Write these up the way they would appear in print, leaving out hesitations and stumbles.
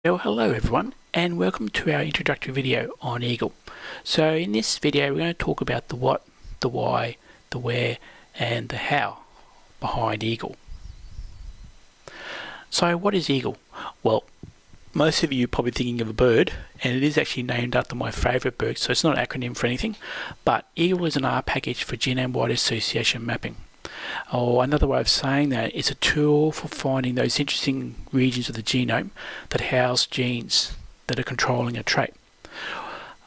Well, hello everyone, and welcome to our introductory video on Eagle. So in this video we're going to talk about the what, the why, the where and the how behind Eagle. So what is Eagle? Well, most of you are probably thinking of a bird, and it is actually named after my favourite bird, so it's not an acronym for anything, but Eagle is an R package for genome-wide association mapping. Or another way of saying that, it's a tool for finding those interesting regions of the genome that house genes that are controlling a trait.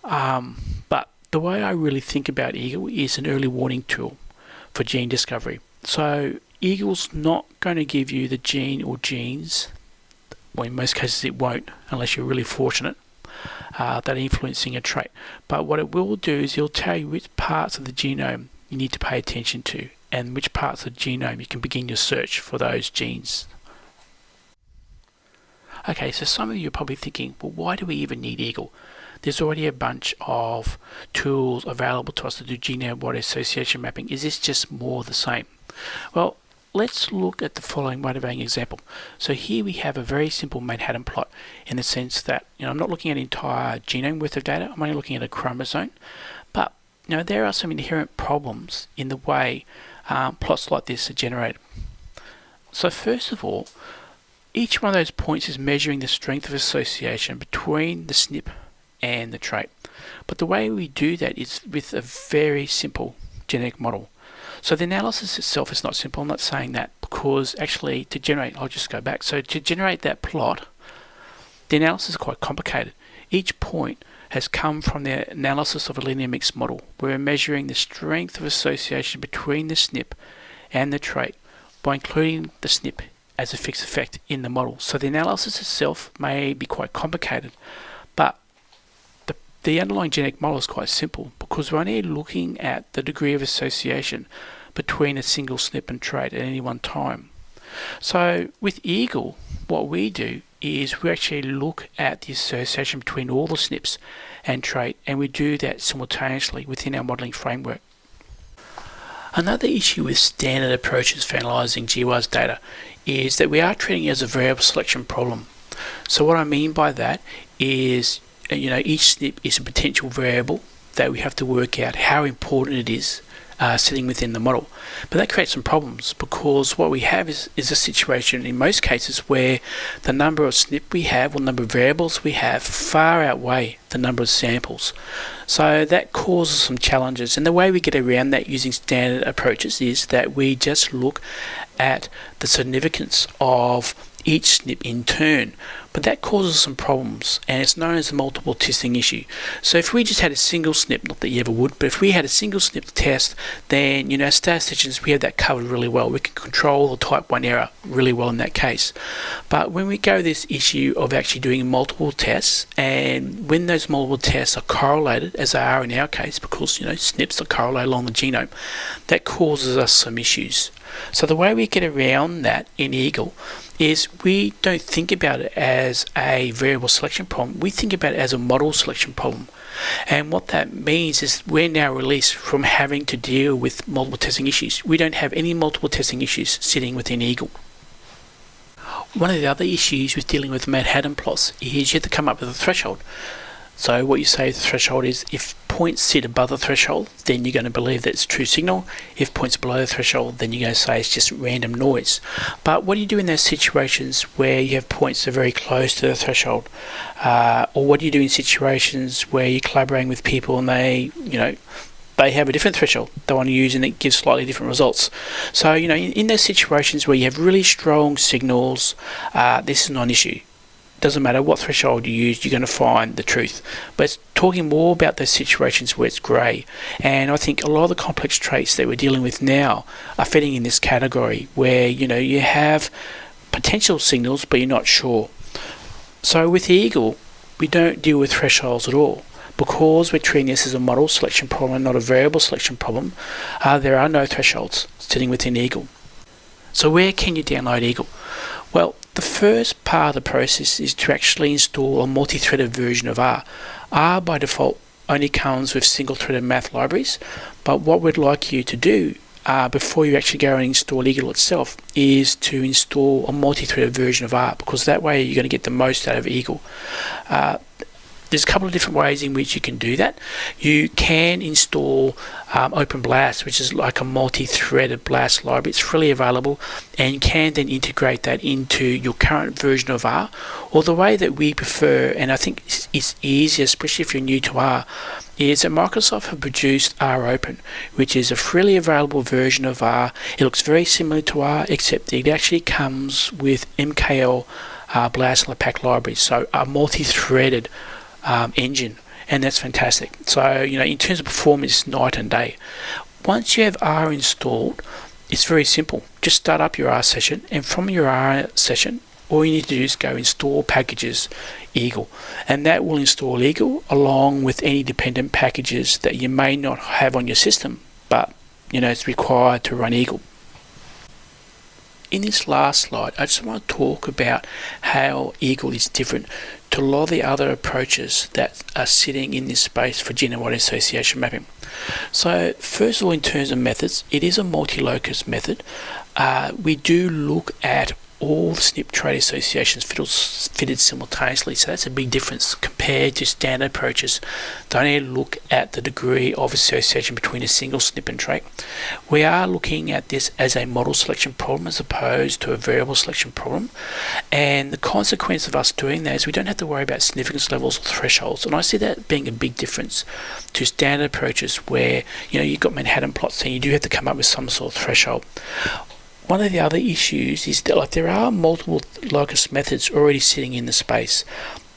But the way I really think about Eagle is an early warning tool for gene discovery. So Eagle's not going to give you the gene or genes, well in most cases it won't unless you're really fortunate, that are influencing a trait. But what it will do is it'll tell you which parts of the genome you need to pay attention to, and which parts of the genome you can begin your search for those genes. Okay, so some of you are probably thinking, well, why do we even need Eagle? There's already a bunch of tools available to us to do genome-wide association mapping. Is this just more of the same? Well, let's look at the following motivating example. So here we have a very simple Manhattan plot, in the sense that I'm not looking at an entire genome worth of data, I'm only looking at a chromosome. But there are some inherent problems in the way plots like this are generated. So first of all, each one of those points is measuring the strength of association between the SNP and the trait. But the way we do that is with a very simple genetic model. So the analysis itself is not simple. I'm not saying that, because actually to generate, I'll just go back. So to generate that plot, the analysis is quite complicated. Each point has come from the analysis of a linear mixed model, where we're measuring the strength of association between the SNP and the trait by including the SNP as a fixed effect in the model. So the analysis itself may be quite complicated, but the underlying genetic model is quite simple, because we're only looking at the degree of association between a single SNP and trait at any one time. So with Eagle, what we do is we actually look at the association between all the SNPs and trait, and we do that simultaneously within our modelling framework. Another issue with standard approaches for analysing GWAS data is that we are treating it as a variable selection problem. So what I mean by that is, each SNP is a potential variable that we have to work out how important it is sitting within the model. But that creates some problems, because what we have is a situation in most cases where the number of SNP we have, or number of variables we have, far outweigh the number of samples. So that causes some challenges, and the way we get around that using standard approaches is that we just look at the significance of each SNP in turn. But that causes some problems, and it's known as the multiple testing issue. So if we just had a single SNP, not that you ever would, but if we had a single SNP test, then statisticians, we have that covered really well. We can control the type 1 error really well in that case. But when we go this issue of actually doing multiple tests, and when those multiple tests are correlated, as they are in our case, because SNPs are correlated along the genome, that causes us some issues. So the way we get around that in Eagle is we don't think about it as a variable selection problem, we think about it as a model selection problem. And what that means is we're now released from having to deal with multiple testing issues. We don't have any multiple testing issues sitting within Eagle. One of the other issues with dealing with Manhattan plots is you have to come up with a threshold. So what you say the threshold is, if points sit above the threshold, then you're going to believe that it's a true signal. If points below the threshold, then you're going to say it's just random noise. But what do you do in those situations where you have points that are very close to the threshold? Or what do you do in situations where you're collaborating with people and they have a different threshold they want to use, and it gives slightly different results? So in those situations where you have really strong signals, this is not an issue. Doesn't matter what threshold you use, you're going to find the truth. But it's talking more about those situations where it's grey. And I think a lot of the complex traits that we're dealing with now are fitting in this category, where you have potential signals but you're not sure. So with Eagle, we don't deal with thresholds at all, because we're treating this as a model selection problem and not a variable selection problem. There are no thresholds sitting within Eagle. So where can you download Eagle? Well, the first part of the process is to actually install a multi-threaded version of R. R by default only comes with single-threaded math libraries, but what we'd like you to do before you actually go and install Eagle itself is to install a multi-threaded version of R, because that way you're going to get the most out of Eagle. There's a couple of different ways in which you can do that. You can install Open Blast, which is like a multi-threaded Blast library. It's freely available, and you can then integrate that into your current version of R. Or the way that we prefer, and I think it's easier, especially if you're new to R, is that Microsoft have produced R Open, which is a freely available version of R. It looks very similar to R, except it actually comes with MKL Blast pack libraries, so a multi-threaded engine, and that's fantastic. So in terms of performance, it's night and day. Once you have R installed, it's very simple. Just start up your R session, and from your R session, all you need to do is go install packages Eagle, and that will install Eagle along with any dependent packages that you may not have on your system, but it's required to run Eagle. In this last slide, I just want to talk about how Eagle is different to a lot of the other approaches that are sitting in this space for genome-wide association mapping. So first of all, in terms of methods, it is a multi-locus method. We do look at all the SNP trait associations fitted simultaneously, so that's a big difference compared to standard approaches that only look at the degree of association between a single SNP and trait. We are looking at this as a model selection problem as opposed to a variable selection problem, and the consequence of us doing that is we don't have to worry about significance levels or thresholds, and I see that being a big difference to standard approaches where you've got Manhattan plots and you do have to come up with some sort of threshold. One of the other issues is that there are multiple locus methods already sitting in the space,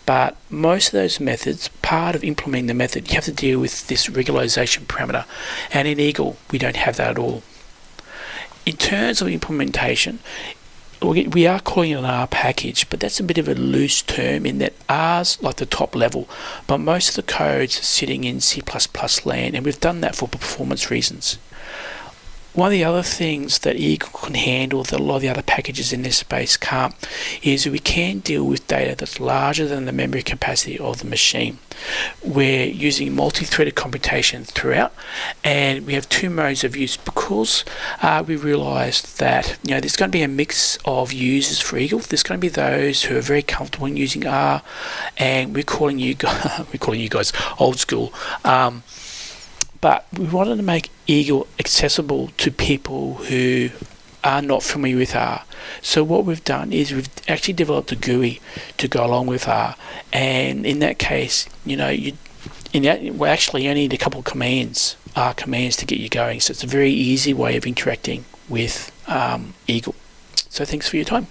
but most of those methods, part of implementing the method, you have to deal with this regularization parameter, and in Eagle we don't have that at all. In terms of implementation, we are calling it an R package, but that's a bit of a loose term in that R's like the top level, but most of the code's sitting in C++ land, and we've done that for performance reasons. One of the other things that Eagle can handle that a lot of the other packages in this space can't is we can deal with data that's larger than the memory capacity of the machine. We're using multi-threaded computation throughout, and we have two modes of use because we realized that there's going to be a mix of users for Eagle. There's going to be those who are very comfortable in using R, and we're calling you guys old school. But we wanted to make Eagle accessible to people who are not familiar with R. So what we've done is we've actually developed a GUI to go along with R, and in that case, we actually only need a couple of commands, R commands, to get you going. So it's a very easy way of interacting with Eagle. So thanks for your time.